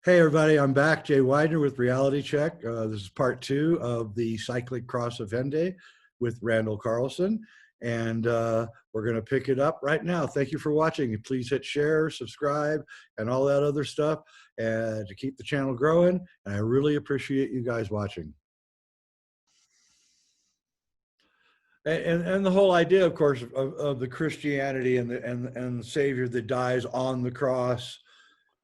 Hey everybody, I'm back. Jay Weidner with Reality Check. This is part two of the Cyclic Cross of Hendaye with Randall Carlson. And we're going to pick it up right now. Thank you for watching. Please hit share, subscribe, and all that other stuff to keep the channel growing. And I really appreciate you guys watching. And the whole idea, of course, of the Christianity and the Savior that dies on the cross,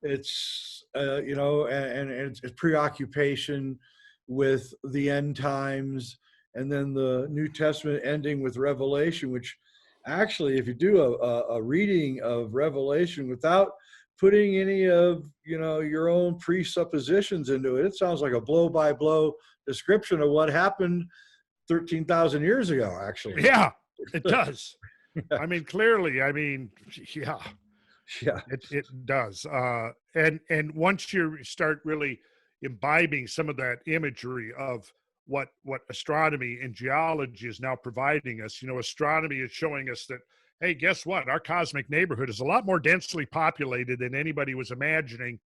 it's and it's preoccupation with the end times, and then the New Testament ending with Revelation, which actually, if you do a reading of Revelation without putting any of your own presuppositions into it, it sounds like a blow-by-blow description of what happened 13,000 years ago, actually. Yeah, it does. I mean, clearly, yeah. Yeah, it does. And once you start really imbibing some of that imagery of what astronomy and geology is now providing us, astronomy is showing us that, hey, guess what? Our cosmic neighborhood is a lot more densely populated than anybody was imagining,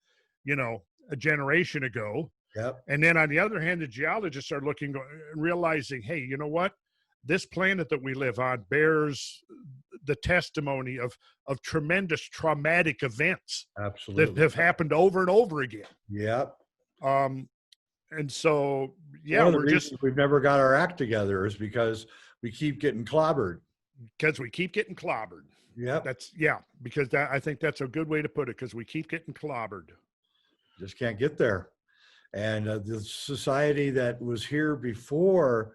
a generation ago. yep. And then on the other hand, the geologists are looking, realizing, hey, you know what? This planet that we live on bears the testimony of tremendous traumatic events Absolutely. that have happened over and over again. Yep. And so, yeah, we've never got our act together is because we keep getting clobbered. Because we keep getting clobbered. Yep. Because I think that's a good way to put it, because we keep getting clobbered. Just can't get there. And the society that was here before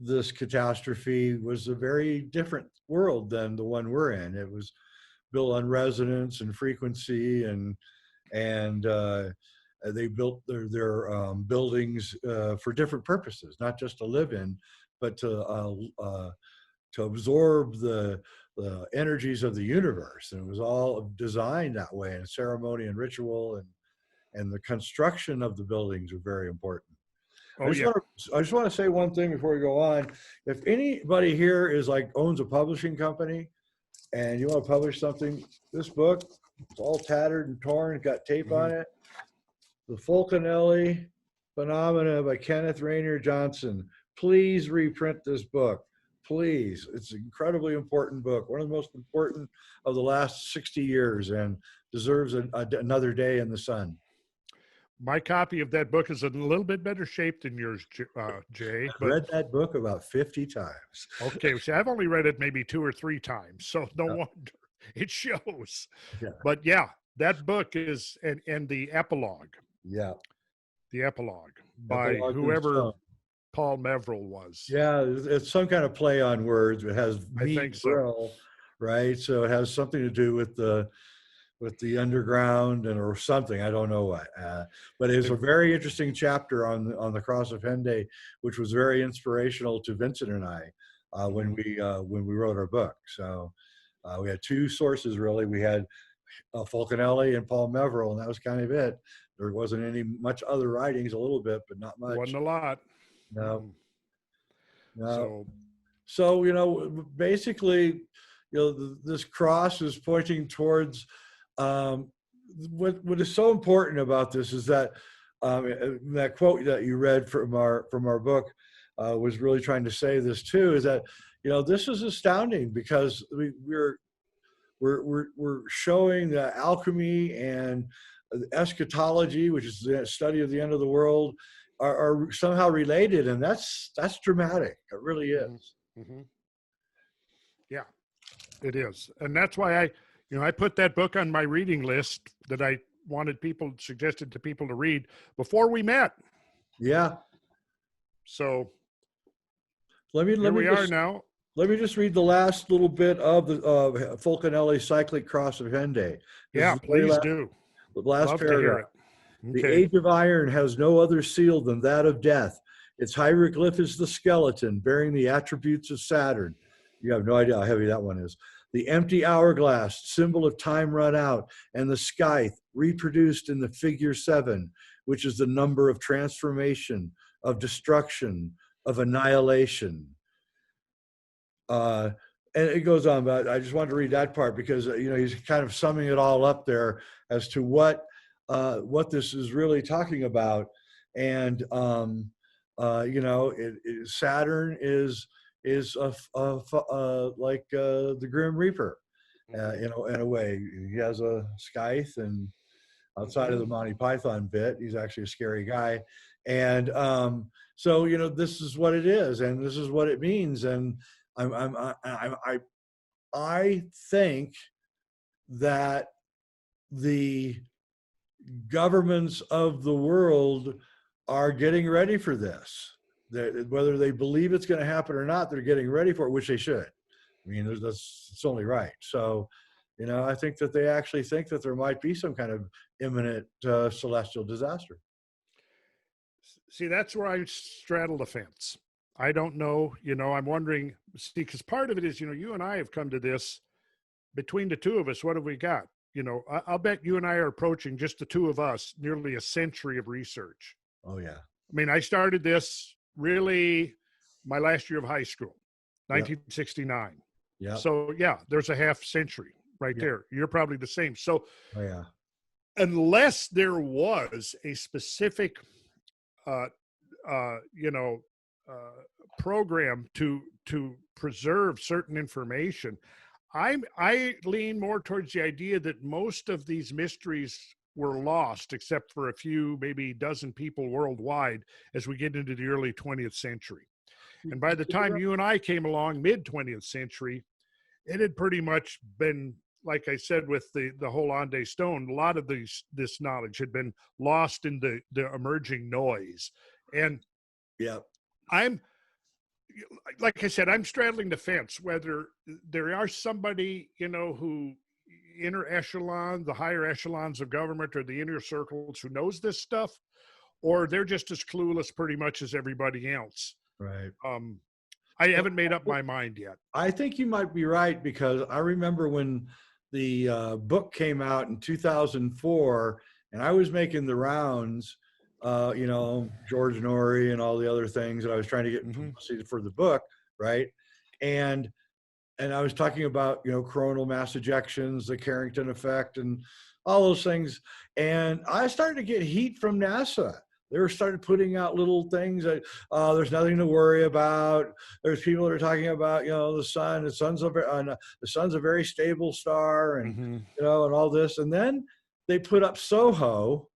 this catastrophe was a very different world than the one we're in. It was built on resonance and frequency, and they built their buildings for different purposes, not just to live in, but to absorb the energies of the universe. And it was all designed that way, and ceremony and ritual and the construction of the buildings were very important. I just want to say one thing before we go on. If anybody here owns a publishing company and you want to publish something, this book, it's all tattered and torn, got tape on it. The Fulcanelli Phenomena by Kenneth Rayner Johnson. Please reprint this book. Please. It's an incredibly important book, one of the most important of the last 60 years, and deserves another day in the sun. My copy of that book is in a little bit better shape than yours, Jay. I've read that book about 50 times. Okay, so I've only read it maybe 2 or 3 times, so no wonder it shows. Yeah. But yeah, that book is, and the epilogue. Yeah. The epilogue by whoever Paul Mevrel was. Yeah, it's some kind of play on words. It has Mevrel, right? So it has something to do with the underground or something. I don't know what, but it was a very interesting chapter on the Cross of Hendaye, which was very inspirational to Vincent and I when we wrote our book. So we had 2 sources really. We had Fulcanelli and Paul Mevrel, and that was kind of it. There wasn't any much other writings, a little bit, but not much. Wasn't a lot. No. No. So basically, this cross is pointing towards. What is so important about this is that that quote that you read from our book was really trying to say this too, is that this is astounding, because we're showing that alchemy and eschatology, which is the study of the end of the world, are somehow related, and that's dramatic. It really is. Mm-hmm. Yeah, it is, and that's why I put that book on my reading list that I suggested to people to read before we met. Yeah. So Let me just read the last little bit of the Fulcanelli Cyclic Cross of Hendaye. Yeah, please do. The last paragraph. Okay. The age of iron has no other seal than that of death. Its hieroglyph is the skeleton bearing the attributes of Saturn. You have no idea how heavy that one is. The empty hourglass, symbol of time run out, and the scythe reproduced in the figure 7, which is the number of transformation, of destruction, of annihilation. And it goes on, but I just wanted to read that part because he's kind of summing it all up there as to what what this is really talking about. And Saturn is like the Grim Reaper, in a way. He has a scythe, and outside of the Monty Python bit, he's actually a scary guy. And so this is what it is, and this is what it means. And I think that the governments of the world are getting ready for this. Whether they believe it's going to happen or not, they're getting ready for it, which they should. I mean, it's only right. So, I think that they actually think that there might be some kind of imminent celestial disaster. See, that's where I straddle the fence. I don't know. I'm wondering, because part of it is, you and I have come to this. Between the two of us, what have we got? I'll bet you and I are approaching, just the two of us, nearly a century of research. Oh, yeah. I mean, I started this really my last year of high school, 1969. Yeah. So, yeah, there's a half century right there. You're probably the same. So, oh, yeah. Unless there was a specific, program to preserve certain information, I lean more towards the idea that most of these mysteries were lost, except for a few, maybe dozen people worldwide, as we get into the early 20th century. And by the time you and I came along, mid 20th century, it had pretty much been, like I said, with the whole Hendaye stone, a lot of this knowledge had been lost in the emerging noise. And like I said, I'm straddling the fence, whether there are somebody, who inner echelon, the higher echelons of government or the inner circles who knows this stuff, or they're just as clueless pretty much as everybody else. Right. I haven't made up my mind yet. I think you might be right, because I remember when the book came out in 2004, and I was making the rounds, George Norrie and all the other things, and I was trying to get publicity for the book, right? And I was talking about, coronal mass ejections, the Carrington effect, and all those things. And I started to get heat from NASA. They were started putting out little things that there's nothing to worry about. There's people that are talking about, the sun. The sun's a very stable star, and and all this. And then they put up SOHO,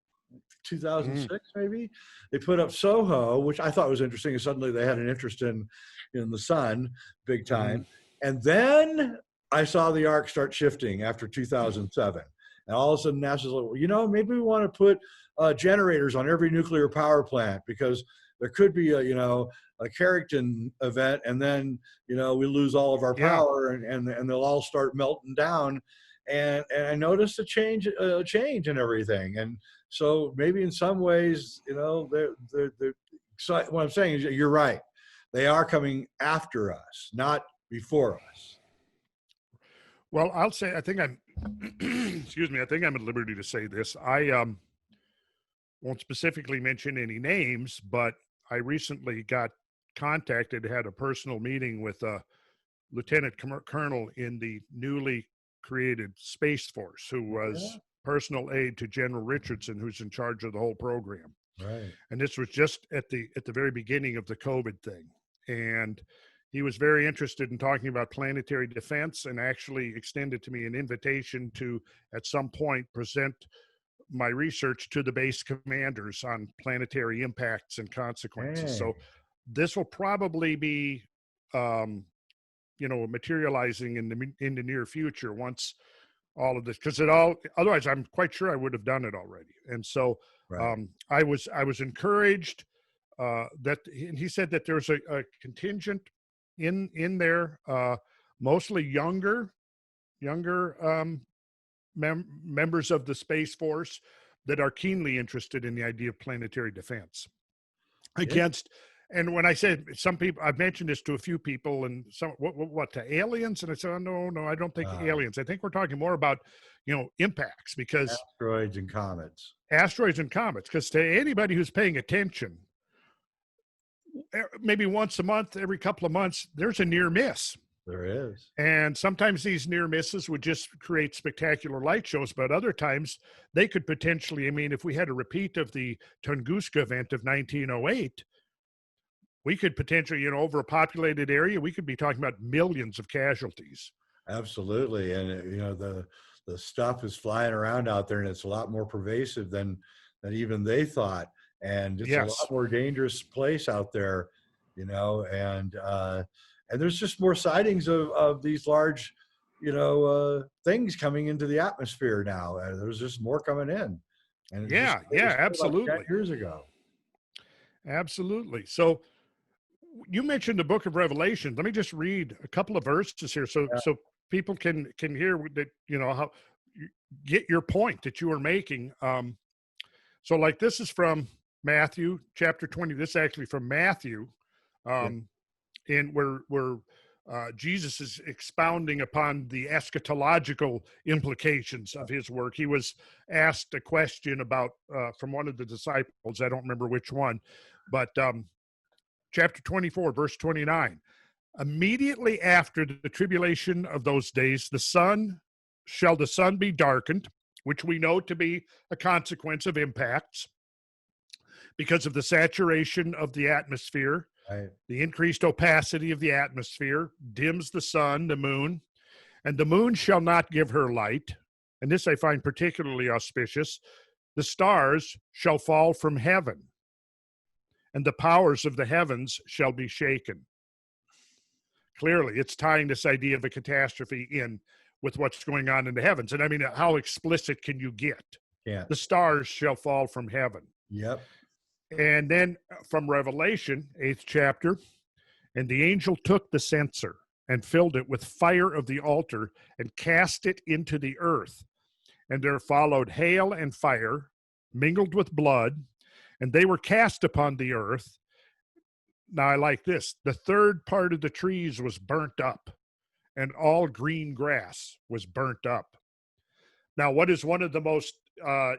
2006 maybe. They put up SOHO, which I thought was interesting. And suddenly they had an interest in the sun, big time. And then I saw the arc start shifting after 2007, and all of a sudden NASA's like, well, maybe we want to put generators on every nuclear power plant, because there could be a Carrington event, and then we lose all of our power, and they'll all start melting down. And I noticed a change in everything. And so maybe in some ways, so what I'm saying is, you're right. They are coming after us, not before us. Well, I'll say, I think I'm, excuse me, I think I'm at liberty to say this. I won't specifically mention any names, but I recently got contacted, had a personal meeting with a lieutenant colonel in the newly created Space Force, who was personal aide to General Richardson, who's in charge of the whole program. Right. And this was just at the very beginning of the COVID thing. And he was very interested in talking about planetary defense, and actually extended to me an invitation to, at some point, present my research to the base commanders on planetary impacts and consequences. So this will probably be, materializing in the near future, once all of this, because otherwise I'm quite sure I would have done it already. And so I was encouraged that, and he said that there's a contingent in there, mostly younger members of the Space Force that are keenly interested in the idea of planetary defense against. And when I said some people, I've mentioned this to a few people, and some, what to aliens? And I said, oh, no, I don't think aliens. I think we're talking more about, impacts, because asteroids and comets. Because to anybody who's paying attention, maybe once a month, every couple of months, there's a near miss. There is. And sometimes these near misses would just create spectacular light shows, but other times they could potentially, I mean, if we had a repeat of the Tunguska event of 1908, we could potentially, over a populated area, we could be talking about millions of casualties. Absolutely. And the stuff is flying around out there, and it's a lot more pervasive than even they thought. And it's a lot more dangerous place out there, and there's just more sightings of these large, things coming into the atmosphere now. There's just more coming in. And absolutely. Like 10 years ago. Absolutely. So you mentioned the book of Revelation. Let me just read a couple of verses here so people can hear that, how you get your point that you were making. So like this is from Matthew chapter 20. This is actually from Matthew. And where Jesus is expounding upon the eschatological implications of his work. He was asked a question about from one of the disciples. I don't remember which one, but chapter 24, verse 29. Immediately after the tribulation of those days, the sun be darkened, which we know to be a consequence of impacts because of the saturation of the atmosphere. Right. The increased opacity of the atmosphere dims the sun, the moon, and the moon shall not give her light. And this I find particularly auspicious. The stars shall fall from heaven, and the powers of the heavens shall be shaken. Clearly, it's tying this idea of a catastrophe in with what's going on in the heavens. And I mean, how explicit can you get? Yeah. The stars shall fall from heaven. Yep. And then from Revelation, 8th chapter, and the angel took the censer and filled it with fire of the altar and cast it into the earth. And there followed hail and fire mingled with blood, and they were cast upon the earth. Now I like this. The third part of the trees was burnt up, and all green grass was burnt up. Now, what is one of the most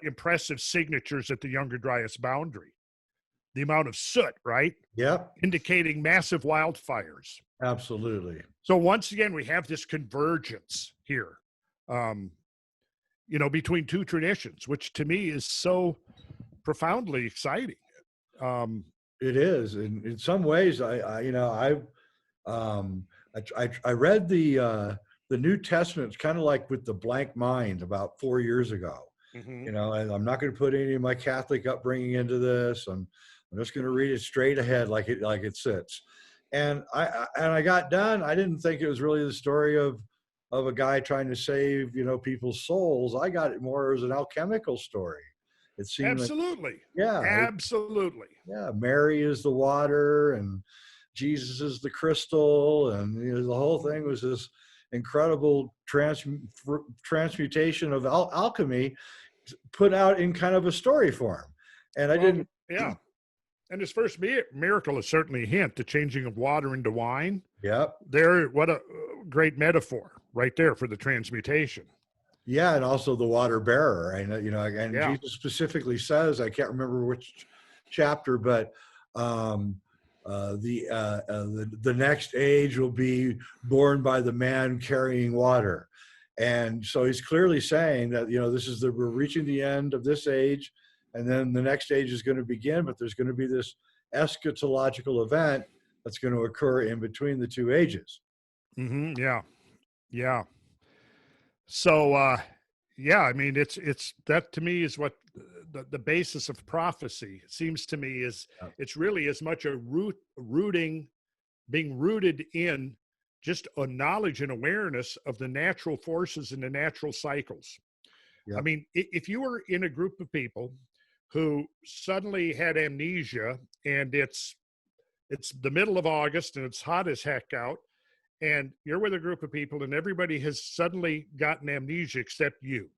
impressive signatures at the Younger Dryas boundary? The amount of soot, right? Yep. Indicating massive wildfires. Absolutely. So once again, we have this convergence here, between two traditions, which to me is so profoundly exciting. It is, in some ways. I read the New Testament. It's kind of like with the blank mind about 4 years ago. Mm-hmm. And I'm not going to put any of my Catholic upbringing into this. I'm just going to read it straight ahead, like it sits. And I got done. I didn't think it was really the story of a guy trying to save people's souls. I got it more as an alchemical story. It seemed absolutely, absolutely. Yeah, Mary is the water, and Jesus is the crystal, and the whole thing was this incredible transmutation of alchemy put out in kind of a story form. And I didn't. Yeah. And his first miracle is certainly a hint, the changing of water into wine. Yep. What a great metaphor right there for the transmutation. Yeah, and also the water bearer. And Jesus specifically says, I can't remember which chapter, but the next age will be born by the man carrying water. And so he's clearly saying that, we're reaching the end of this age, and then the next age is going to begin, but there's going to be this eschatological event that's going to occur in between the two ages. Mm-hmm. Yeah. So, I mean, it's that to me is what the basis of prophecy, it seems to me, is it's really as much a being rooted in just a knowledge and awareness of the natural forces and the natural cycles. Yep. I mean, if you were in a group of people who suddenly had amnesia, and it's the middle of August and it's hot as heck out, and you're with a group of people and everybody has suddenly gotten amnesia except you,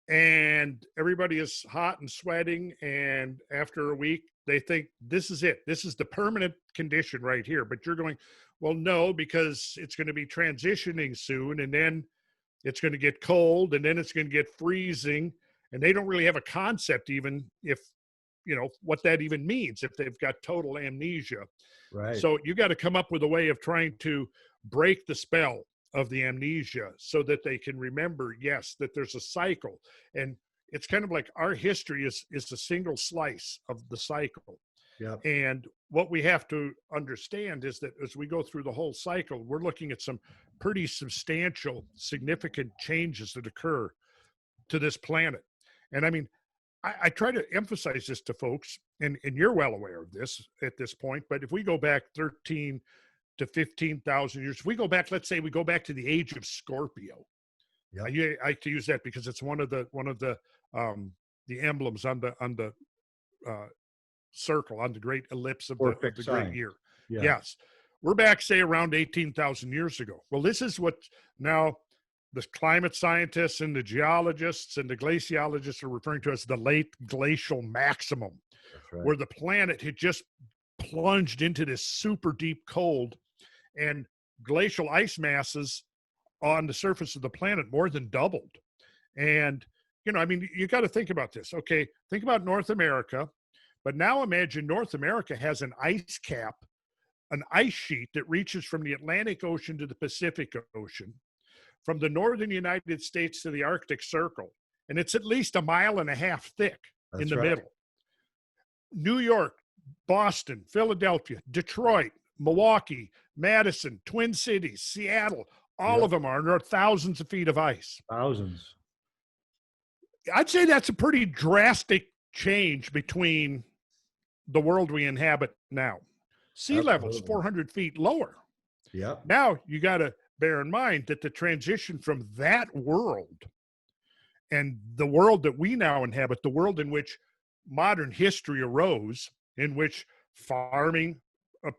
and everybody is hot and sweating, and after a week they think this is it, this is the permanent condition right here, but you're going, well, no, because it's going to be transitioning soon, and then it's going to get cold, and then it's going to get freezing, and they don't really have a concept even if what that even means if they've got total amnesia. Right. So you got to come up with a way of trying to break the spell of the amnesia so that they can remember, yes, that there's a cycle. And it's kind of like our history is a single slice of the cycle. Yep. And what we have to understand is that as we go through the whole cycle, we're looking at some pretty substantial, significant changes that occur to this planet. And I mean, I try to emphasize this to folks, and you're well aware of this at this point, but if we go back 13 to 15,000 years, if we go back, let's say we go back to the age of Scorpio. Yep. I like to use that because it's one of the emblems on the circle, on the great ellipse of the great year. Yeah. Yes. We're back, say, around 18,000 years ago. Well, this is what now the climate scientists and the geologists and the glaciologists are referring to as the late glacial maximum, right, where the planet had just plunged into this super deep cold, and glacial ice masses on the surface of the planet more than doubled. And, you know, I mean, you got to think about this. Okay, think about North America, but now imagine North America has an ice cap, an ice sheet that reaches from the Atlantic Ocean to the Pacific Ocean, from the northern United States to the Arctic Circle, and it's at least 1.5 miles thick. That's in the right. middle. New York, Boston, Philadelphia, Detroit, Milwaukee, Madison, Twin Cities, Seattle, all of them are thousands of feet of ice. Thousands. I'd say that's a pretty drastic change between the world we inhabit now. Sea level's 400 feet lower. Yeah. Now you got to bear in mind that the transition from that world and the world that we now inhabit, the world in which modern history arose, in which farming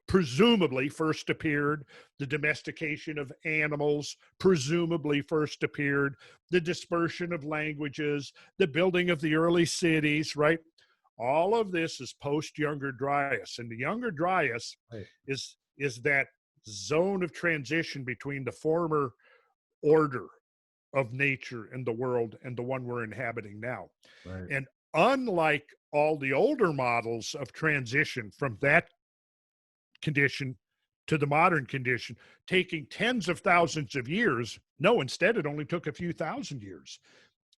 presumably first appeared, the domestication of animals presumably first appeared, the dispersion of languages, the building of the early cities, right? All of this is post Younger Dryas, and the Younger Dryas is that zone of transition between the former order of nature and the world and the one we're inhabiting now. Right. And unlike all the older models of transition from that condition to the modern condition, taking tens of thousands of years, no, instead it only took a few thousand years.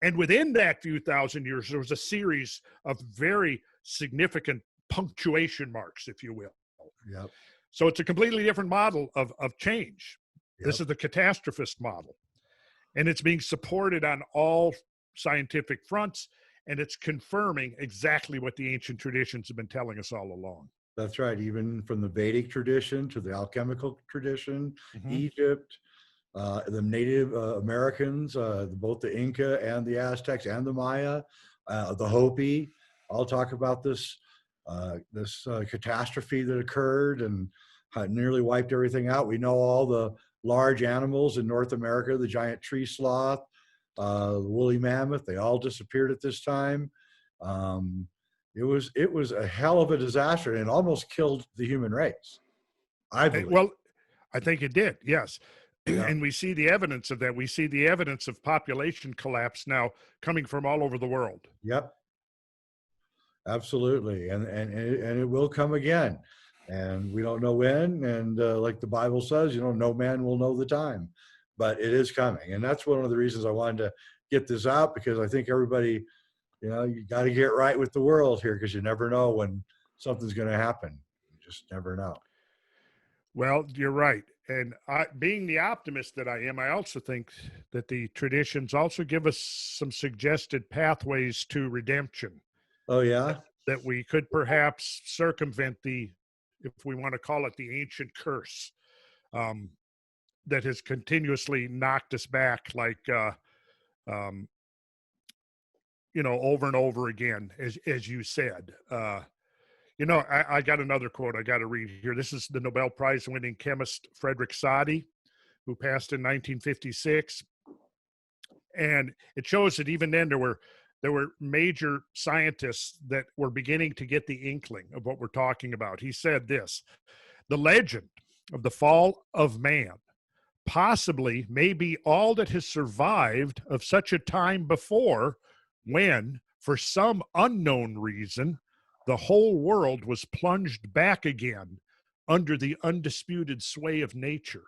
And within that few thousand years, there was a series of very significant punctuation marks, if you will. Yep. So it's a completely different model of change. Yep. This is the catastrophist model. And it's being supported on all scientific fronts, and it's confirming exactly what the ancient traditions have been telling us all along. That's right. Even from the Vedic tradition to the alchemical tradition, Egypt, the Native Americans, both the Inca and the Aztecs and the Maya, the Hopi, all talk about this catastrophe that occurred and nearly wiped everything out. We know all the large animals in North America, the giant tree sloth, the woolly mammoth, they all disappeared at this time. It was a hell of a disaster, and it almost killed the human race, I believe. Well, I think it did, yes. Yeah. And we see the evidence of that. We see the evidence of population collapse now coming from all over the world. Yep. Absolutely. And it will come again. And we don't know when. And like the Bible says, no man will know the time, but it is coming. And that's one of the reasons I wanted to get this out, because I think everybody, you got to get right with the world here, because you never know when something's going to happen. You just never know. Well, you're right. And being the optimist that I am, I also think that the traditions also give us some suggested pathways to redemption. Oh, yeah? That we could perhaps circumvent if we want to call it the ancient curse, that has continuously knocked us back like, over and over again, as you said. I got another quote I got to read here. This is the Nobel Prize winning chemist Frederick Soddy, who passed in 1956. And it shows that even then there were major scientists that were beginning to get the inkling of what we're talking about. He said this: the legend of the fall of man possibly may be all that has survived of such a time before, when, for some unknown reason, the whole world was plunged back again under the undisputed sway of nature,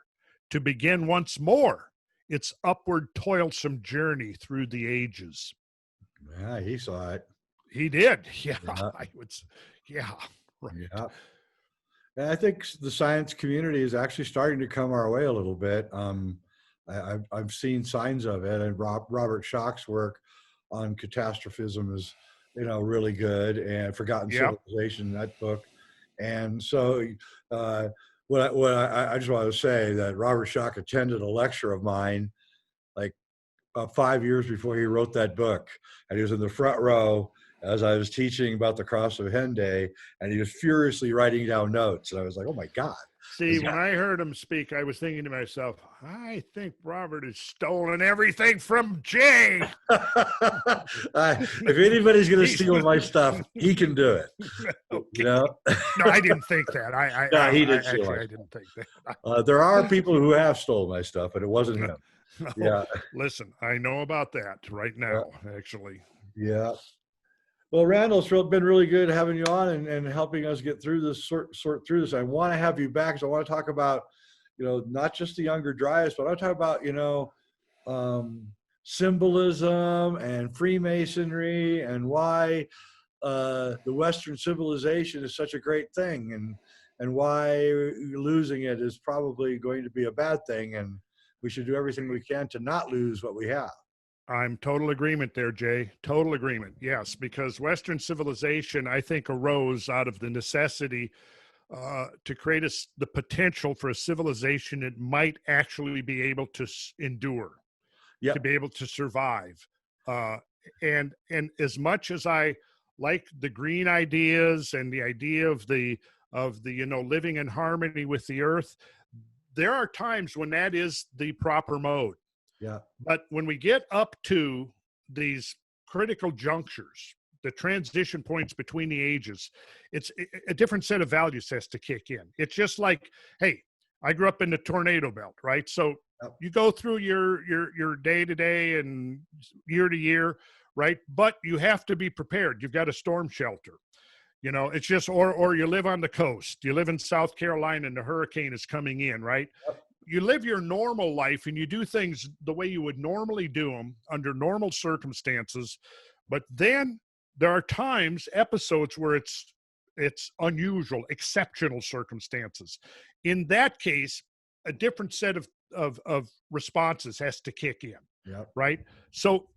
to begin once more its upward toilsome journey through the ages. Yeah, he saw it. He did. Yeah, Yeah. I would. Yeah, right. Yeah. And I think the science community is actually starting to come our way a little bit. I've seen signs of it, and Robert Schoch's work on catastrophism is, really good, and Forgotten Yep. Civilization, that book. And so, what I just want to say that Robert Schoch attended a lecture of mine, like 5 years before he wrote that book, and he was in the front row as I was teaching about the cross of Hendaye, and he was furiously writing down notes. And I was like, oh my God. See, when I heard him speak, I was thinking to myself, I think Robert has stolen everything from Jay. If anybody's going to steal my stuff, he can do it. Okay. No, I didn't think that. He didn't steal my I stuff. didn't think that. There are people who have stolen my stuff, but it wasn't him. No, Yeah. Listen, I know about that right now, actually. Yeah. Well, Randall, it's been really good having you on and helping us get through this, sort through this. I want to have you back because I want to talk about, not just the Younger Dryas, but I want to talk about, symbolism and Freemasonry and why the Western civilization is such a great thing, and why losing it is probably going to be a bad thing, and we should do everything we can to not lose what we have. I'm total agreement there, Jay. Total agreement. Yes, because Western civilization, I think, arose out of the necessity to create the potential for a civilization that might actually be able to endure, to be able to survive. And as much as I like the green ideas and the idea of the living in harmony with the earth, there are times when that is the proper mode. Yeah. But when we get up to these critical junctures, the transition points between the ages, it's a different set of values has to kick in. It's just like, hey, I grew up in the tornado belt, right? So you go through your day to day and year to year, right? But you have to be prepared. You've got a storm shelter. It's just, or you live on the coast. You live in South Carolina and the hurricane is coming in, right? Yep. You live your normal life and you do things the way you would normally do them under normal circumstances. But then there are episodes where it's unusual, exceptional circumstances. In that case, a different set of responses has to kick in, right? So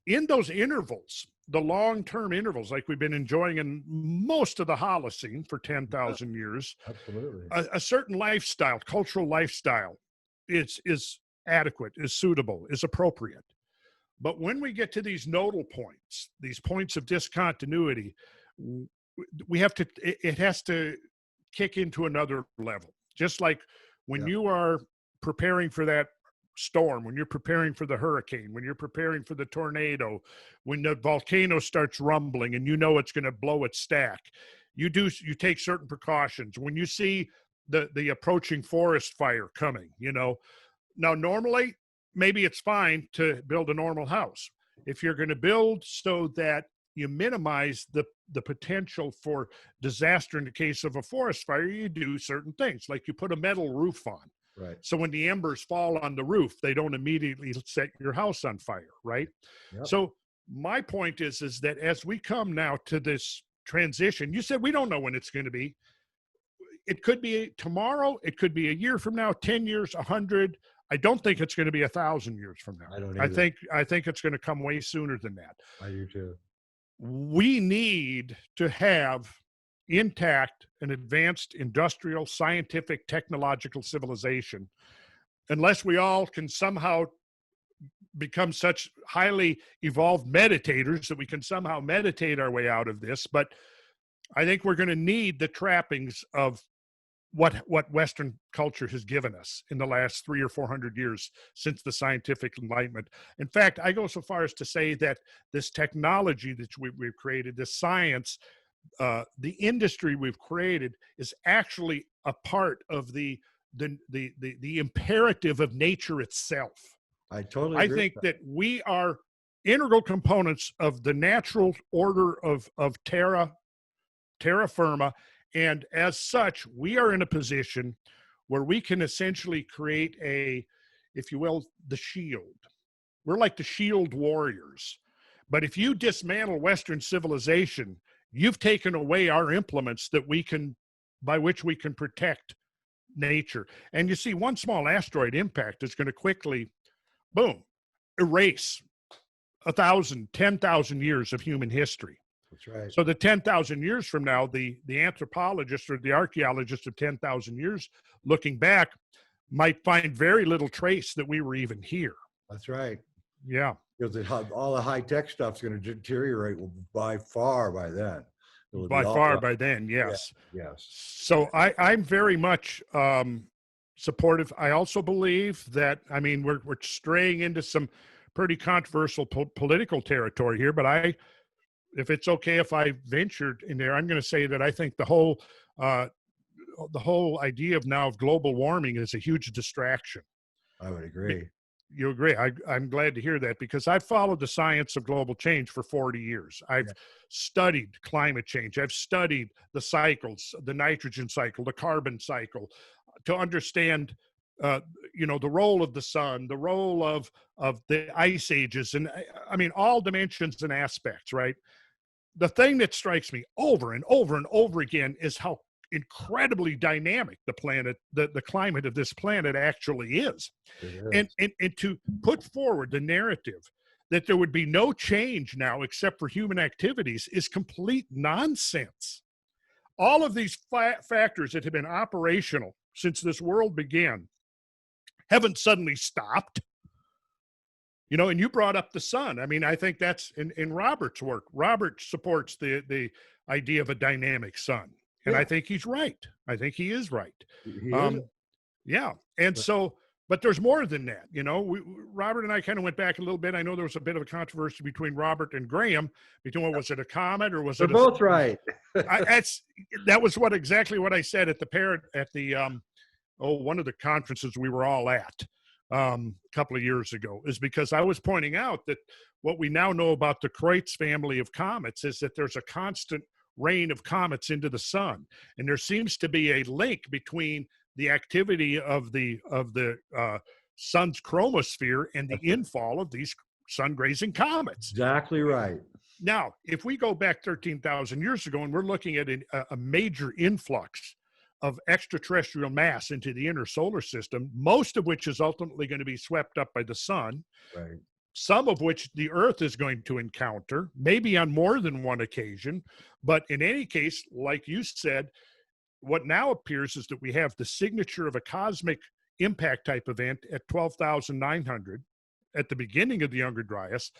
in those intervals, the long-term intervals, like we've been enjoying in most of the Holocene for 10,000 years, absolutely, a certain lifestyle, cultural lifestyle, is adequate, is suitable, is appropriate. But when we get to these nodal points, these points of discontinuity, it has to kick into another level. Just like when you are preparing for that storm, when you're preparing for the hurricane, when you're preparing for the tornado, when the volcano starts rumbling and it's going to blow its stack, you take certain precautions. When you see the approaching forest fire coming, now normally maybe it's fine to build a normal house. If you're going to build so that you minimize the potential for disaster in the case of a forest fire, you do certain things, like you put a metal roof on. Right. So when the embers fall on the roof, they don't immediately set your house on fire, right? Yep. So my point is that as we come now to this transition, you said we don't know when it's going to be. It could be tomorrow. It could be a year from now, 10 years, 100. I don't think it's going to be 1,000 years from now. I don't either. I think it's going to come way sooner than that. I do too. We need to have intact and advanced industrial, scientific, technological civilization, unless we all can somehow become such highly evolved meditators that we can somehow meditate our way out of this. But I think we're going to need the trappings of what Western culture has given us in the last 300 or 400 years since the scientific enlightenment. In fact, I go so far as to say that this technology that we've created, this science, the industry we've created, is actually a part of the imperative of nature itself. I totally agree. I think that we are integral components of the natural order of terra firma. And as such, we are in a position where we can essentially create a, if you will, the shield. We're like the shield warriors. But if you dismantle Western civilization, you've taken away our implements that we can, by which we can protect nature. And you see, one small asteroid impact is going to quickly, boom, erase 1,000, 10,000 years of human history. That's right. So the 10,000 years from now, the anthropologist or the archaeologist of 10,000 years looking back might find very little trace that we were even here. That's right. Yeah. Because all the high-tech stuff's going to deteriorate by far by then. By far by then, yes. Yeah, yes. So I'm very much supportive. I also believe that, I mean, we're straying into some pretty controversial political territory here, but if it's okay if I ventured in there, I'm going to say that I think the whole idea of global warming is a huge distraction. I would agree. You agree? I'm glad to hear that, because I've followed the science of global change for 40 years. I've studied climate change. I've studied the cycles, the nitrogen cycle, the carbon cycle, to understand, the role of the sun, the role of the ice ages, and I mean, all dimensions and aspects, right? The thing that strikes me over and over and over again is how incredibly dynamic the climate of this planet actually is. And to put forward the narrative that there would be no change now except for human activities is complete nonsense. All of these factors that have been operational since this world began haven't suddenly stopped. And you brought up the sun. I mean, I think that's in Robert's work. Robert supports the idea of a dynamic sun. And I think he's right. I think he is right. Yeah. And so, but there's more than that. Robert and I kind of went back a little bit. I know there was a bit of a controversy between Robert and Graham between was it a comet or was They're both right. That was exactly what I said at one of the conferences we were all at a couple of years ago, is because I was pointing out that what we now know about the Kreutz family of comets is that there's a constant rain of comets into the sun, and there seems to be a link between the activity of the sun's chromosphere and the infall of these sun-grazing comets. Exactly right. Now, if we go back 13,000 years ago and we're looking at a major influx of extraterrestrial mass into the inner solar system, most of which is ultimately going to be swept up by the sun, right, some of which the Earth is going to encounter, maybe on more than one occasion. But in any case, like you said, what now appears is that we have the signature of a cosmic impact type event at 12,900 at the beginning of the Younger Dryas.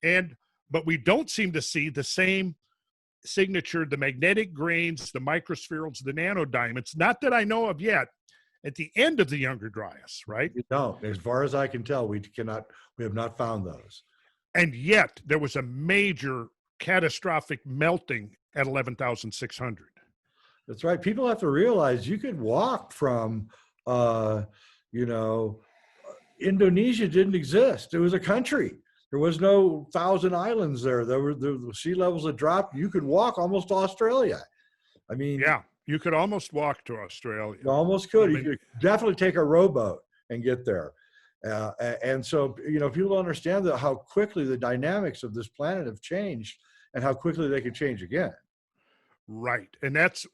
But we don't seem to see the same signature, the magnetic grains, the microspherules, the nanodiamonds, not that I know of yet, at the end of the Younger Dryas, right? You don't. As far as I can tell, we have not found those. And yet there was a major catastrophic melting at 11,600. That's right. People have to realize you could walk from, Indonesia didn't exist. It was a country. There was no 1,000 islands there. The sea levels had dropped. You could walk almost to Australia. I mean, yeah, you could almost walk to Australia. You almost could. You could definitely take a rowboat and get there. And so, people understand how quickly the dynamics of this planet have changed and how quickly they can change again. Right. And that's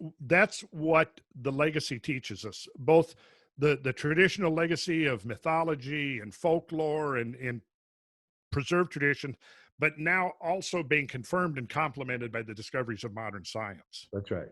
what the legacy teaches us, both the traditional legacy of mythology and folklore and preserved tradition, but now also being confirmed and complemented by the discoveries of modern science. That's right.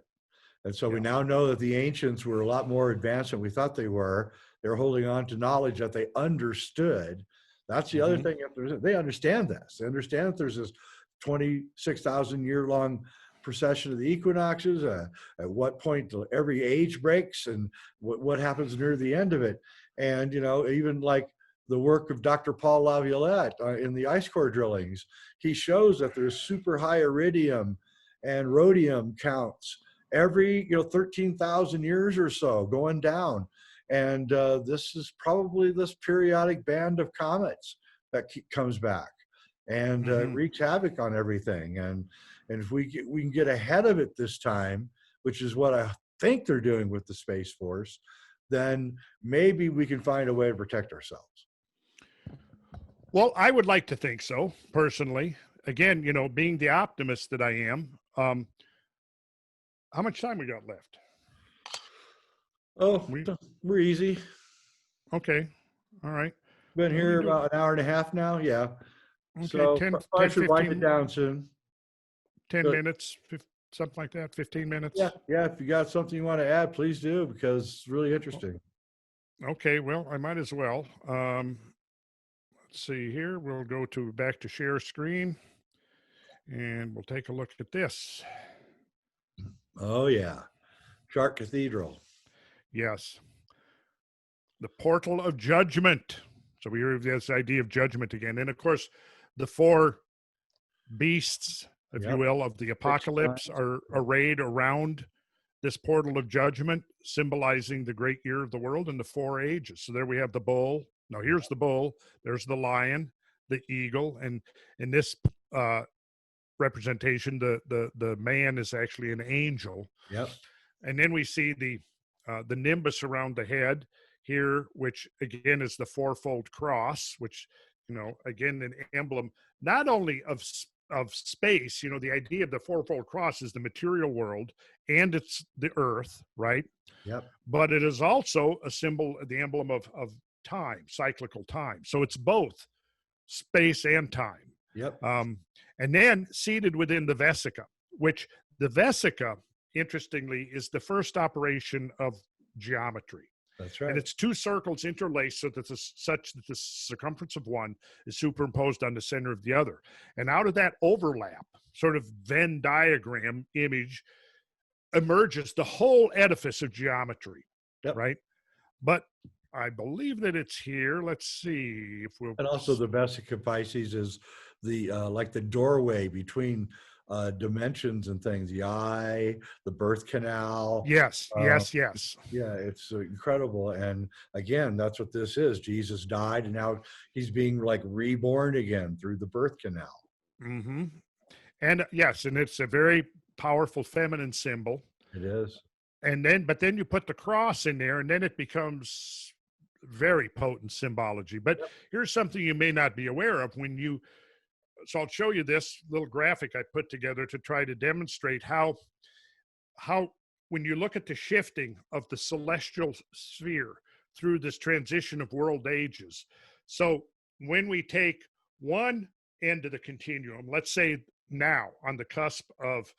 And so we now know that the ancients were a lot more advanced than we thought they were. They're holding on to knowledge that they understood. That's the other thing. They understand this. They understand that there's this 26,000 year long precession of the equinoxes, at what point every age breaks and what happens near the end of it. And, even like the work of Dr. Paul Laviolette in the ice core drillings, he shows that there's super high iridium and rhodium counts every 13,000 years or so going down. And this is probably this periodic band of comets that comes back and wreaks havoc on everything. And if we can get ahead of it this time, which is what I think they're doing with the Space Force, then maybe we can find a way to protect ourselves. Well, I would like to think so, personally. Again, being the optimist that I am. How much time we got left? Oh, we're easy. Okay. All right. Been here about an hour and a half now. Yeah. Okay. So 10, I 10 should 15, wind it down soon. 10 But, minutes, something like that, 15 minutes. Yeah. Yeah. If you got something you want to add, please do, because it's really interesting. Okay. Well, I might as well. Let's see here. We'll go back to share screen and we'll take a look at this. Oh, yeah. Shark Cathedral. Yes. The portal of judgment. So we hear this idea of judgment again. And of course, the four beasts, if you will, of the apocalypse are arrayed around this portal of judgment, symbolizing the great year of the world and the four ages. So there we have the bull. Now here's the bull. There's the lion, the eagle, and in this representation, the man is actually an angel. Yep. And then we see the nimbus around the head here, which again is the fourfold cross, which again an emblem not only of space. The idea of the fourfold cross is the material world and it's the earth, right? Yep. But it is also a symbol, the emblem of time, cyclical time. So it's both space and time. Yep. And then seated within the vesica, which the vesica, interestingly, is the first operation of geometry. That's right. And it's two circles interlaced so that such that the circumference of one is superimposed on the center of the other. And out of that overlap, sort of Venn diagram image, emerges the whole edifice of geometry, right? But I believe that it's here. Let's see if we'll. And also the Vesica Pisces is the like the doorway between dimensions and things, the eye, the birth canal. Yes. Yeah, it's incredible. And again, that's what this is. Jesus died and now he's being like reborn again through the birth canal. Mm-hmm. And yes, and it's a very powerful feminine symbol. It is. And but then you put the cross in there and then it becomes very potent symbology. But here's something you may not be aware of so I'll show you this little graphic I put together to try to demonstrate how when you look at the shifting of the celestial sphere through this transition of world ages. So when we take one end of the continuum, let's say now on the cusp of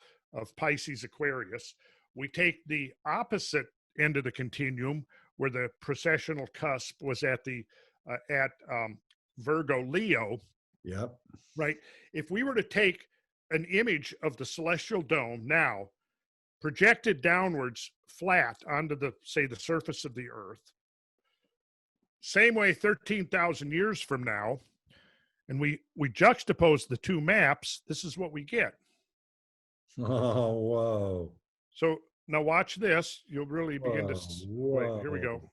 Pisces Aquarius, we take the opposite end of the continuum where the precessional cusp was at Virgo Leo. Yep. Right. If we were to take an image of the celestial dome now, projected downwards flat onto the surface of the earth, same way 13,000 years from now, and we juxtapose the two maps, this is what we get. Oh, whoa. So now watch this. You'll really begin to. Wait, here we go.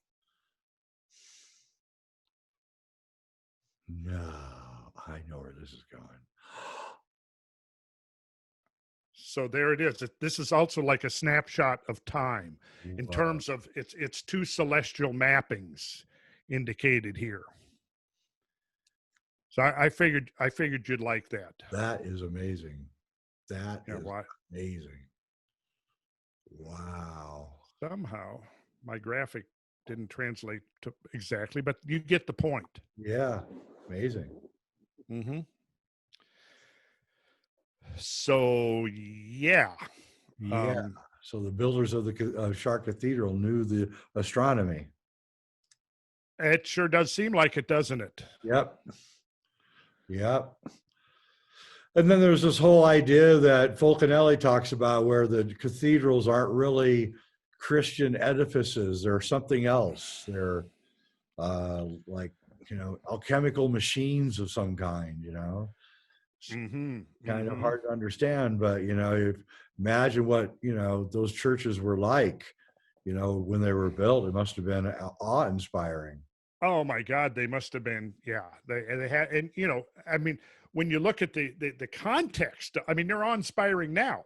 No, I know where this is going. So there it is. This is also like a snapshot of time in terms of it's two celestial mappings indicated here. So I figured you'd like that. That is amazing. That is amazing. Wow. Somehow my graphic didn't translate to exactly, but you get the point. Yeah. Amazing. Mm-hmm. So, yeah. So the builders of the Shark Cathedral knew the astronomy. It sure does seem like it, doesn't it? Yep. And then there's this whole idea that Fulcanelli talks about where the cathedrals aren't really Christian edifices. They're something else. They're alchemical machines of some kind, kind of hard to understand, but imagine what those churches were like when they were built. It must have been awe-inspiring. Oh my God, they must have been. Yeah, they had, and I mean, when you look at the context, I mean, they're awe-inspiring now,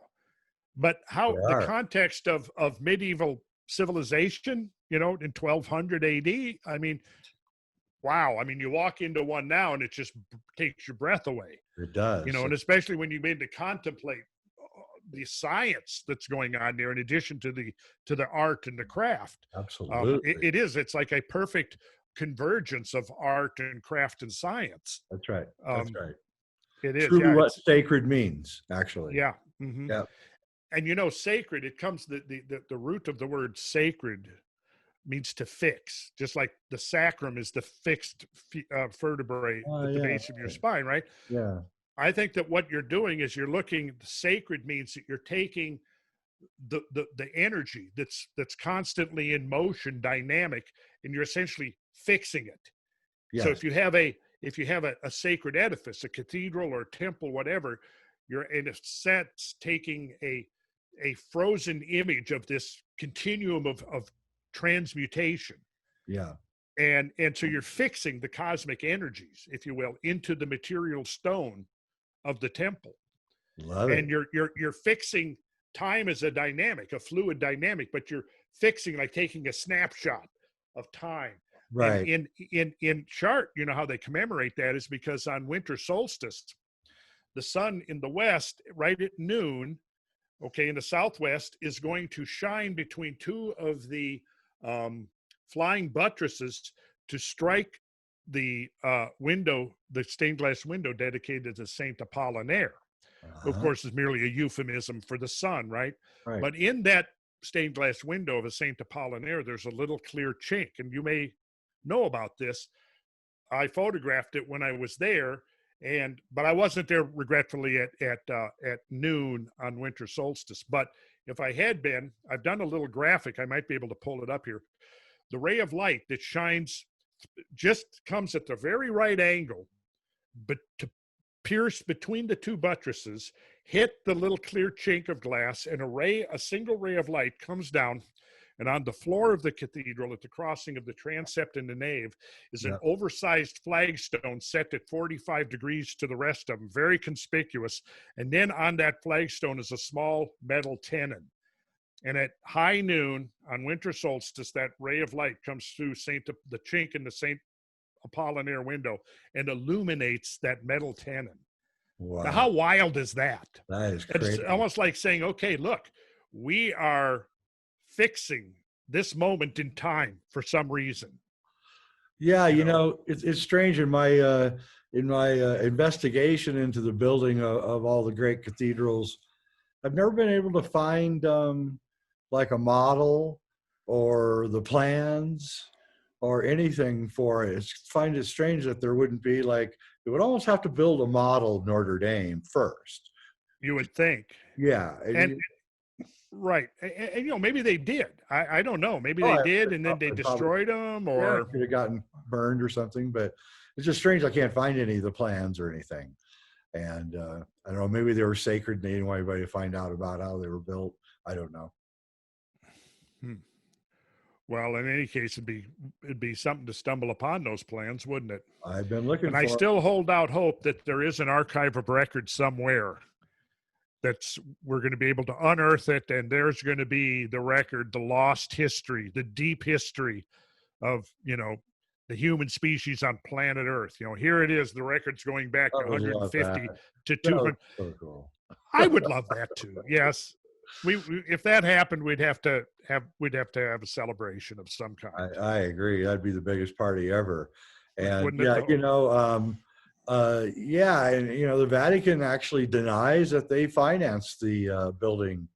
but how the context of medieval civilization you know, in 1200 AD. I mean, wow. I mean, you walk into one now and it just takes your breath away, It you does. know, and especially when you begin to contemplate the science that's going on there in addition to the art and the craft. Absolutely. It's like a perfect convergence of art and craft and science. That's right. That's Um, right. it is, Truly yeah, what it's, sacred means, actually. yeah. Hmm. Yeah. And you know, sacred, it comes, the root of the word sacred means to fix, just like the sacrum is the fixed vertebrae Oh, at the yeah. base of your spine, right? Yeah. I think that what you're doing is you're looking, sacred means that you're taking the energy that's constantly in motion, dynamic, and you're essentially fixing it. So Yes. if you have a sacred edifice, a cathedral or a temple, whatever, you're in a sense taking a frozen image of this continuum of transmutation. Yeah. And so you're fixing the cosmic energies, if you will, into the material stone of the temple. Love And it. you're fixing time as a dynamic, a fluid dynamic, but you're fixing, like taking a snapshot of time. And Right. in chart, you know how they commemorate that is because on winter solstice, the sun in the west, right at noon, okay, in the southwest, is going to shine between two of the flying buttresses to strike the window, the stained glass window dedicated to Saint Apollinaire. Of Uh-huh. course, is merely a euphemism for the sun, right? Right. But in that stained glass window of a Saint Apollinaire, there's a little clear chink, and you may know about this. I photographed it when I was there, but I wasn't there, regretfully, at noon on winter solstice. But if I had been, I've done a little graphic. I might be able to pull it up here. The ray of light that shines just comes at the very right angle, but to pierce between the two buttresses, hit the little clear chink of glass, and a single ray of light comes down. And on the floor of the cathedral, at the crossing of the transept and the nave, is an Yep. oversized flagstone set at 45 degrees to the rest of them, very conspicuous. And then on that flagstone is a small metal tenon. And at high noon on winter solstice, that ray of light comes through the chink in the Saint Apollinaire window and illuminates that metal tenon. Now, Wow. how wild is that? That is It's crazy. almost like saying, okay, look, we are fixing this moment in time for some reason. Yeah, You know, it's strange in my investigation into the building of all the great cathedrals. I've never been able to find like a model or the plans or anything for it. Find it strange that there wouldn't be like it would almost have to build a model of Notre Dame first. you would think. Yeah. And right. And you know, maybe they did. I don't know. Maybe Oh, they I did, and then they probably destroyed them, yeah, it or could have gotten burned or something, but it's just strange. I can't find any of the plans or anything. And I don't know, maybe they were sacred and they didn't want anybody to find out about how they were built. I don't know. hmm. Well, in any case, it'd be something to stumble upon those plans, wouldn't it? I've been looking And I for still hold out hope that there is an archive of records somewhere that's we're going to be able to unearth it, and there's going to be the record, the lost history, the deep history of, you know, the human species on planet Earth. You know, here it is, the record's going back I to would love 150 that. to That was 200. so cool. I would love that too. Yes. We if that happened, we'd have to have a celebration of some kind. I agree. That'd be the biggest party ever. And Wouldn't it yeah, though? yeah, and the Vatican actually denies that they financed the building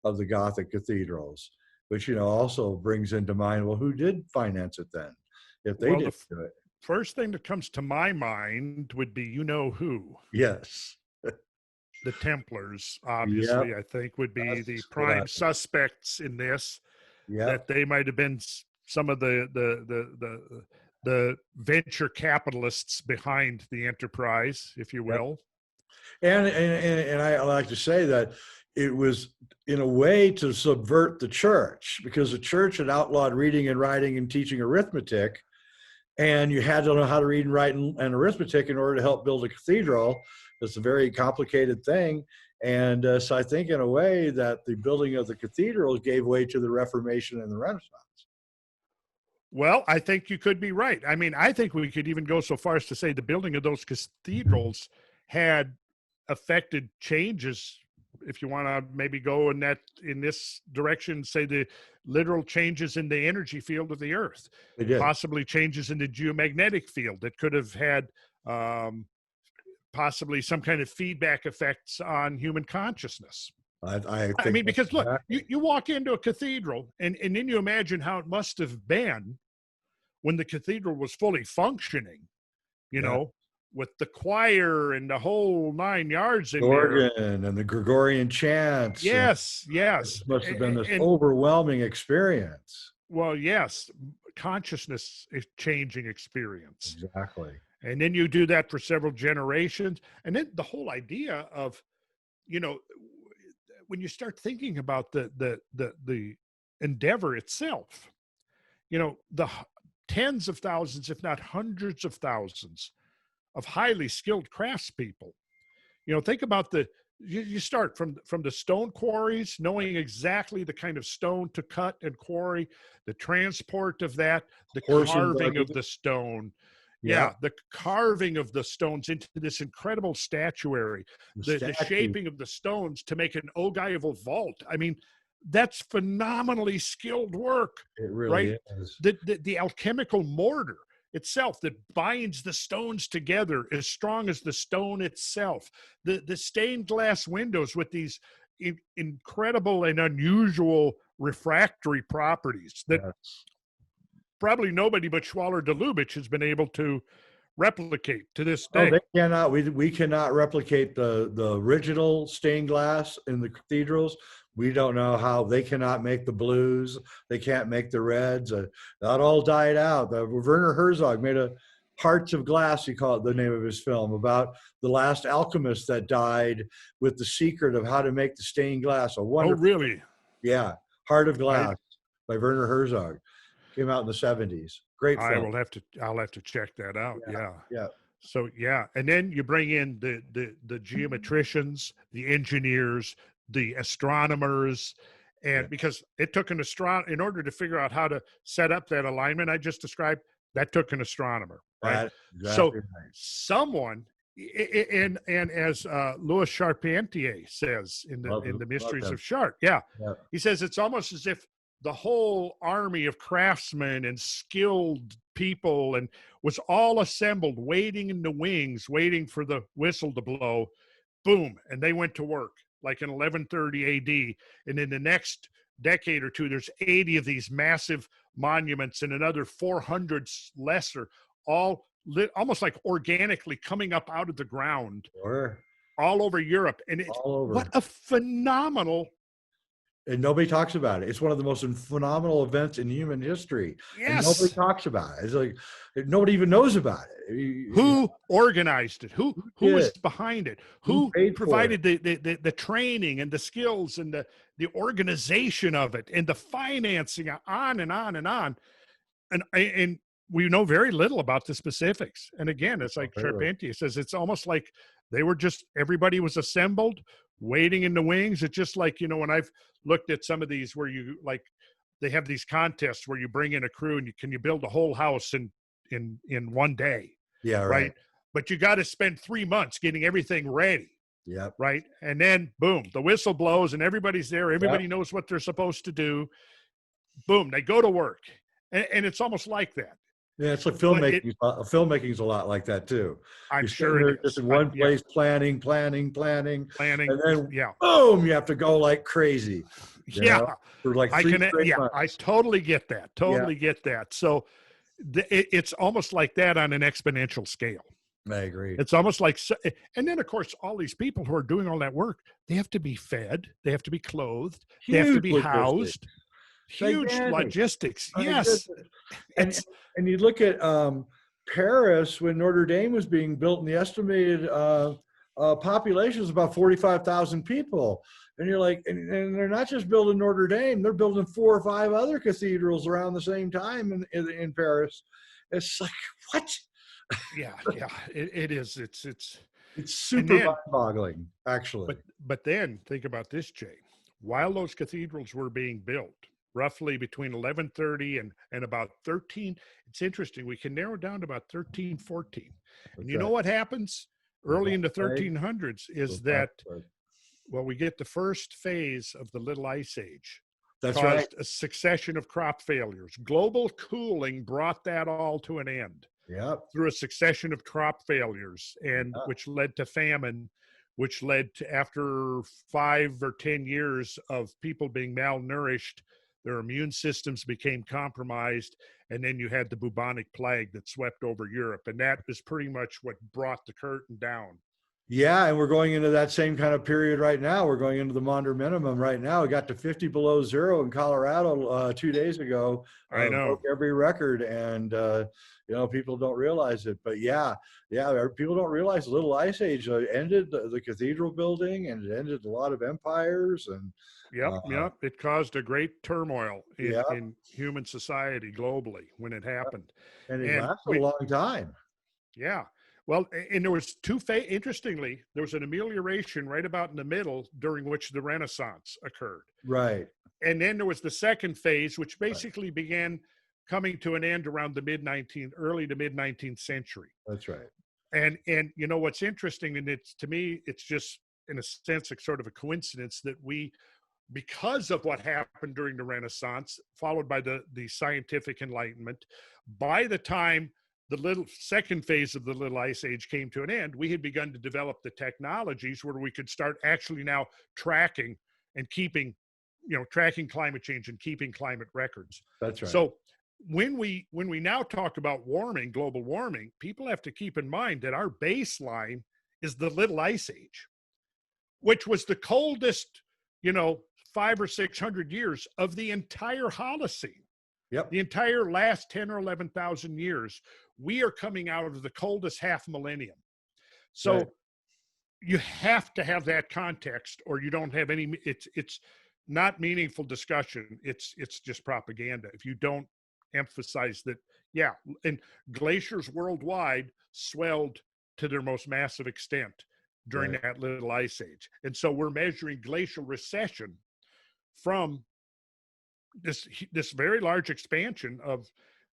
of the Gothic cathedrals, which also brings into mind, well, who did finance it then? If they Well, didn't do it, first thing that comes to my mind would be, you know who? yes, The Templars, yep, obviously, I think would be that's the what I, prime suspects in this. yep. That they might have been some of the venture capitalists behind the enterprise, if you Yep. will. And I like to say that it was in a way to subvert the church, because the church had outlawed reading and writing and teaching arithmetic, and you had to know how to read and write and arithmetic in order to help build a cathedral. It's a very complicated thing. And so I think in a way that the building of the cathedrals gave way to the Reformation and the Renaissance. Well, I think you could be right. I mean, I think we could even go so far as to say the building of those cathedrals had affected changes. If you want to maybe go in this direction, say the literal changes in the energy field of the Earth, They did. possibly changes in the geomagnetic field that could have had um, possibly some kind of feedback effects on human consciousness. I I think mean, that's because look, exactly. you walk into a cathedral and then you imagine how it must have been when the cathedral was fully functioning, you Yeah. know, with the choir and the whole 9 yards The in there. organ and the Gregorian chants. And Yes, yes. it must have been this And overwhelming experience. well, yes, consciousness is changing experience. Exactly. And then you do that for several generations. And then the whole idea of, you know, when you start thinking about the endeavor itself, you know, the tens of thousands, if not hundreds of thousands of highly skilled craftspeople. You know, think about you start from the stone quarries, knowing exactly the kind of stone to cut and quarry, the transport of that, the Horse and carving buggy. of the stone. Yeah. Yeah, the carving of the stones into this incredible statuary, The the statue. shaping of the stones to make an ogival vault. I mean, that's phenomenally skilled work, It right? really is. The alchemical mortar itself that binds the stones together as strong as the stone itself, the stained glass windows with these incredible and unusual refractory properties that Yes. probably nobody but Schwaller de Lubitsch has been able to replicate to this Oh, day. they cannot. We cannot replicate the original stained glass in the cathedrals. We don't know how they cannot make the blues. They can't make the reds. That all died out. Werner Herzog made a Hearts of Glass, he called it the name of his film, about the last alchemist that died with the secret of how to make the stained glass. A Oh, wonderful, really? yeah, Heart of I Glass by Werner Herzog. Came out in the 70s. Great I film. will have to I'll have to check that out. Yeah, Yeah. yeah. So yeah, and then you bring in the geometricians, the engineers, the astronomers, Yeah. and because it took an astronomer in order to figure out how to set up that alignment I just described, that took an astronomer, right? That's So exactly right. someone and as Louis Charpentier says in the Love Mysteries him. of Chartres, yeah, Yeah. he says it's almost as if the whole army of craftsmen and skilled people and was all assembled waiting in the wings waiting for the whistle to blow, boom, and they went to work like in 1130 AD, and in the next decade or two there's 80 of these massive monuments and another 400 lesser, all almost like organically coming up out of the ground Sure. all over Europe. And it's All over. what a phenomenal, And nobody talks about it. It's one of the most phenomenal events in human history, and nobody yes. talks about it. It's like nobody even knows about it. Who organized it? Who Did was behind it? who Who paid for it? provided the training and the skills and the organization of it and the financing, on and on and on. And we know very little about the specifics. And again, it's like Very Charpentier says, it's almost like they were just, everybody was assembled, waiting in the wings. It's just like, when I've looked at some of these where you like, they have these contests where you bring in a crew and can you build a whole house in one day, Yeah, right. right? But you got to spend 3 months getting everything ready, Yep. right? And then boom, the whistle blows and everybody's there. Everybody knows what they're supposed to do. Boom, they go to work. And it's almost like that. Yeah, it's like But filmmaking. Filmmaking's a lot like that too. I'm You're sitting sure it there just is. in one Yeah, place, planning, and planning. then Yeah, boom, you have to go like crazy. You yeah. know, for like I three can. straight Yeah, I months. totally get that. Yeah, Totally get that. So it's almost like that on an exponential scale. I agree. It's almost like, and then of course, all these people who are doing all that work, they have to be fed, they have to be clothed, they have to Huge be logistics. housed. Huge Gigantic. logistics. My Yes, goodness. And it's and you look at Paris when Notre Dame was being built, and the estimated population is about 45,000 people. And you're like, and they're not just building Notre Dame; they're building 4 or 5 other cathedrals around the same time in Paris. It's like what? yeah, yeah. It is. It's It's and super then mind-boggling, actually. but then think about this, Jay. While those cathedrals were being built, roughly between 1130 and about 13. It's interesting. We can narrow down to about 1314. And That's you know right. what happens The early black in the plague, 1300s the is black that, plague. well, we get the first phase of the Little Ice Age, That's right. caused a succession of crop failures. Global cooling brought that all to an end Yep. through a succession of crop failures, and Yeah. which led to famine, which led to, after 5 or 10 years of people being malnourished, their immune systems became compromised, and then you had the bubonic plague that swept over Europe, and that is pretty much what brought the curtain down. Yeah, and we're going into that same kind of period right now. We're going into the Maunder minimum right now. We got to 50 below zero in Colorado 2 days ago. I know. Broke every record, and people don't realize it. But yeah, people don't realize the Little Ice Age ended the cathedral building, and it ended a lot of empires. And Yep. It caused a great turmoil yeah, in human society globally when it happened. and it And lasted a long time. yeah. Well, and there was interestingly, there was an amelioration right about in the middle during which the Renaissance occurred. Right. And then there was the second phase, which Right. basically began coming to an end around the early to mid 19th century. That's right. And you know what's interesting, and it's, to me, it's just in a sense, it's sort of a coincidence that we, because of what happened during the Renaissance, followed by the scientific enlightenment, by the time the second phase of the Little Ice Age came to an end, we had begun to develop the technologies where we could start actually now tracking and keeping, tracking climate change and keeping climate records. That's right. So when we now talk about warming, global warming, people have to keep in mind that our baseline is the Little Ice Age, which was the coldest, 500 or 600 years of the entire Holocene. Yep. The entire last 10 or 11,000 years, we are coming out of the coldest half millennium. So right. You have to have that context, or you don't have any. It's not meaningful discussion. It's just propaganda if you don't emphasize that. Yeah, and glaciers worldwide swelled to their most massive extent during that Little Ice Age, and so we're measuring glacial recession from this very large expansion of,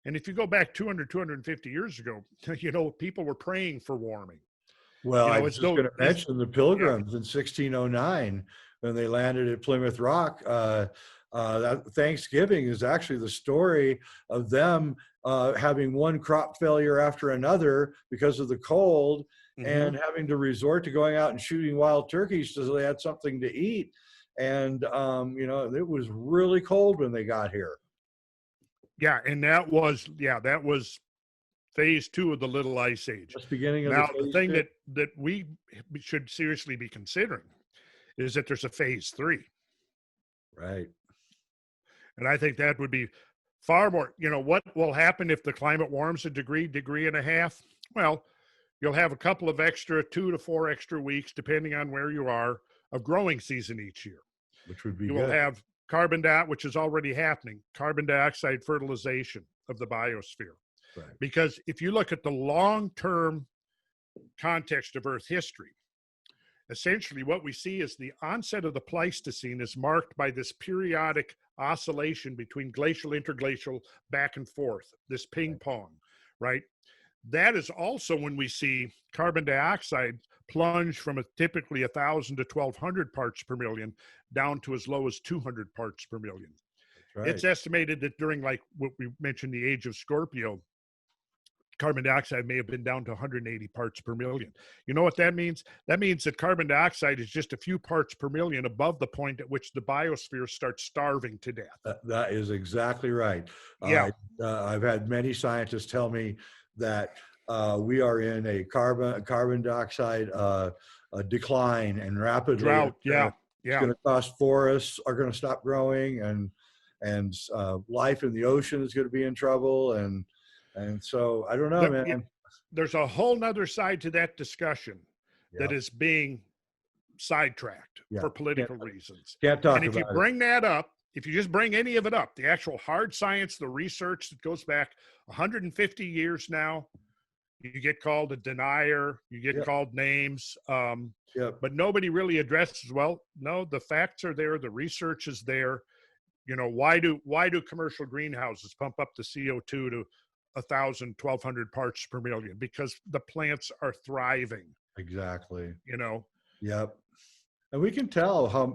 and if you go back 200, 250 years ago, people were praying for warming. Well, I was just going to mention the Pilgrims in 1609 when they landed at Plymouth Rock. That Thanksgiving is actually the story of them having one crop failure after another because of the cold, and having to resort to going out and shooting wild turkeys so they had something to eat. And, it was really cold when they got here. Yeah. And that was phase 2 of the Little Ice Age. That's beginning of now, the thing that we should seriously be considering is that there's a phase 3. Right. And I think that would be far more, what will happen if the climate warms a degree and a half? Well, you'll have a couple of 2 to 4 extra weeks, depending on where you are, of growing season each year. Which would be You will have carbon dioxide, which is already happening, carbon dioxide fertilization of the biosphere. Right. Because if you look at the long-term context of Earth history, essentially what we see is the onset of the Pleistocene is marked by this periodic oscillation between glacial, interglacial, back and forth, this ping pong, right? That is also when we see carbon dioxide plunge from typically 1,000 to 1,200 parts per million down to as low as 200 parts per million. Right. It's estimated that during, like what we mentioned, the age of Scorpio, carbon dioxide may have been down to 180 parts per million. You know what that means? That means that carbon dioxide is just a few parts per million above the point at which the biosphere starts starving to death. That is exactly right. Yeah. I've had many scientists tell me that we are in a carbon dioxide decline and rapidly. Drought. Yeah. It's going to cost forests are going to stop growing, and life in the ocean is going to be in trouble. And so I don't know, man. There's a whole nother side to that discussion that is being sidetracked for political reasons. Can't talk about it. And if you bring that up, if you just bring any of it up, the actual hard science, the research that goes back 150 years now, you get called a denier, you get called names, but nobody really addresses, well, no, the facts are there, the research is there. You know, why do commercial greenhouses pump up the CO2 to 1,000, 1,200 parts per million? Because the plants are thriving. Exactly. You know. Yep. And we can tell how,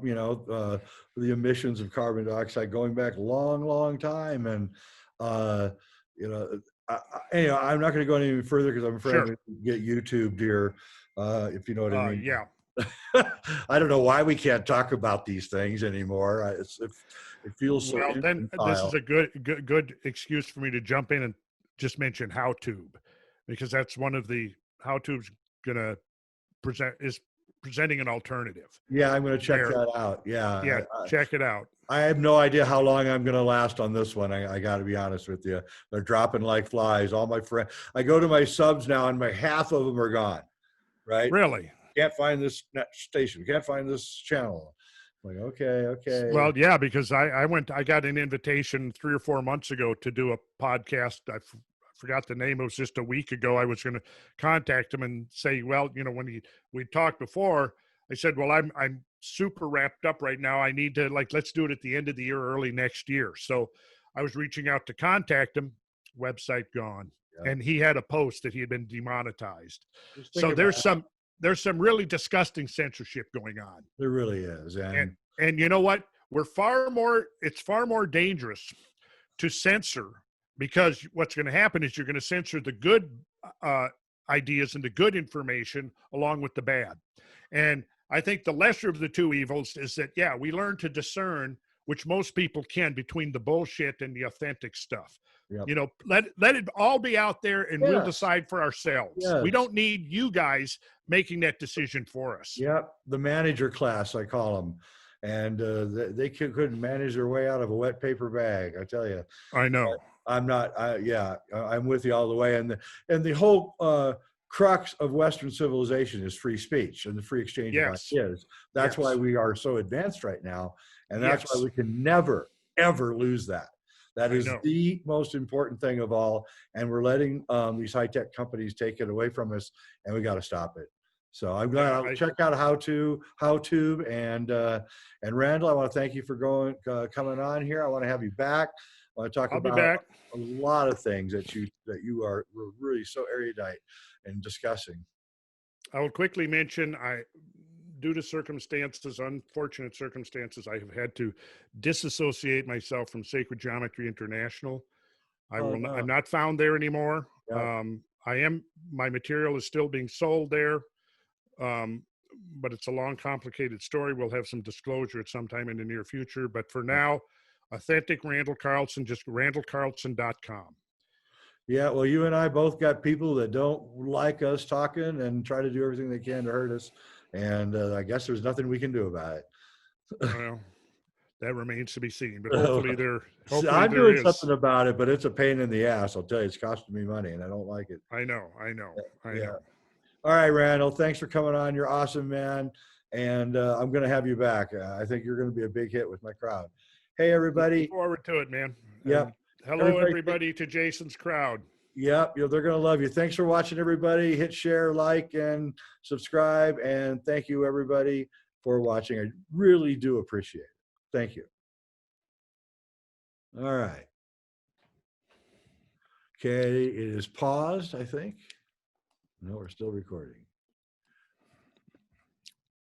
the emissions of carbon dioxide going back a long, long time. And, you know, anyway, I'm not going to go any further because I'm afraid I'm Sure. going to get YouTubed here, if you know what I mean. Yeah. I don't know why we can't talk about these things anymore. It feels so Well, then this is infantile. a good excuse for me to jump in and just mention HowTube, because that's one of the HowTube's gonna presenting an alternative. Yeah, I'm going to check There. that out. Yeah, Check it out. I have no idea how long I'm going to last on this one. I got to be honest with you. They're dropping like flies. All my friends, I go to my subs now, and half of them are gone. Right? Really? Can't find this station. Can't find this channel. I'm like, okay. Well, yeah, because I got an invitation 3 or 4 months ago to do a podcast. I forgot the name. It was just a week ago. I was going to contact him and say, well, you know, when we talked before, I said, well, I'm super wrapped up right now. I need to, like, let's do it at the end of the year, early next year. So I was reaching out to contact him. Website gone. Yeah. And he had a post that he had been demonetized. So there's some really disgusting censorship going on. There really is. And you know what? It's far more dangerous to censor, because what's going to happen is you're going to censor the good ideas and the good information along with the bad. And I think the lesser of the two evils is that, yeah, we learn to discern, which most people can, between the bullshit and the authentic stuff. Yep. You know, let it all be out there, and we'll decide for ourselves. Yes. We don't need you guys making that decision for us. Yep. The manager class, I call them. And they couldn't manage their way out of a wet paper bag. I tell you. I know. I'm not. I'm with you all the way. And the whole crux of Western civilization is free speech and the free exchange of ideas. That's why we are so advanced right now, and that's why we can never ever lose that. That is the most important thing of all, and we're letting these high-tech companies take it away from us, and we got to stop it. So I'm glad I'll check out HowTube, and Randall, I want to thank you for coming on here. I want to have you back. I want to talk about a lot of things that you are really so erudite in discussing. I will quickly mention, due to unfortunate circumstances, I have had to disassociate myself from Sacred Geometry International. I'm not found there anymore. Yeah. My material is still being sold there. But it's a long, complicated story. We'll have some disclosure at some time in the near future. But for now, authentic Randall Carlson, just randallcarlson.com. Yeah, well, you and I both got people that don't like us talking and try to do everything they can to hurt us. And I guess there's nothing we can do about it. Well, that remains to be seen. But hopefully I'm doing something about it, but it's a pain in the ass. I'll tell you, it's costing me money, and I don't like it. I know. All right, Randall, thanks for coming on. You're awesome, man. And I'm going to have you back. I think you're going to be a big hit with my crowd. Hey, everybody. Look forward to it, man. Yep. Hello, everybody to Jason's crowd. Yep. They're going to love you. Thanks for watching, everybody. Hit share, like, and subscribe. And thank you, everybody, for watching. I really do appreciate it. Thank you. All right. Okay. It is paused, I think. No, we're still recording.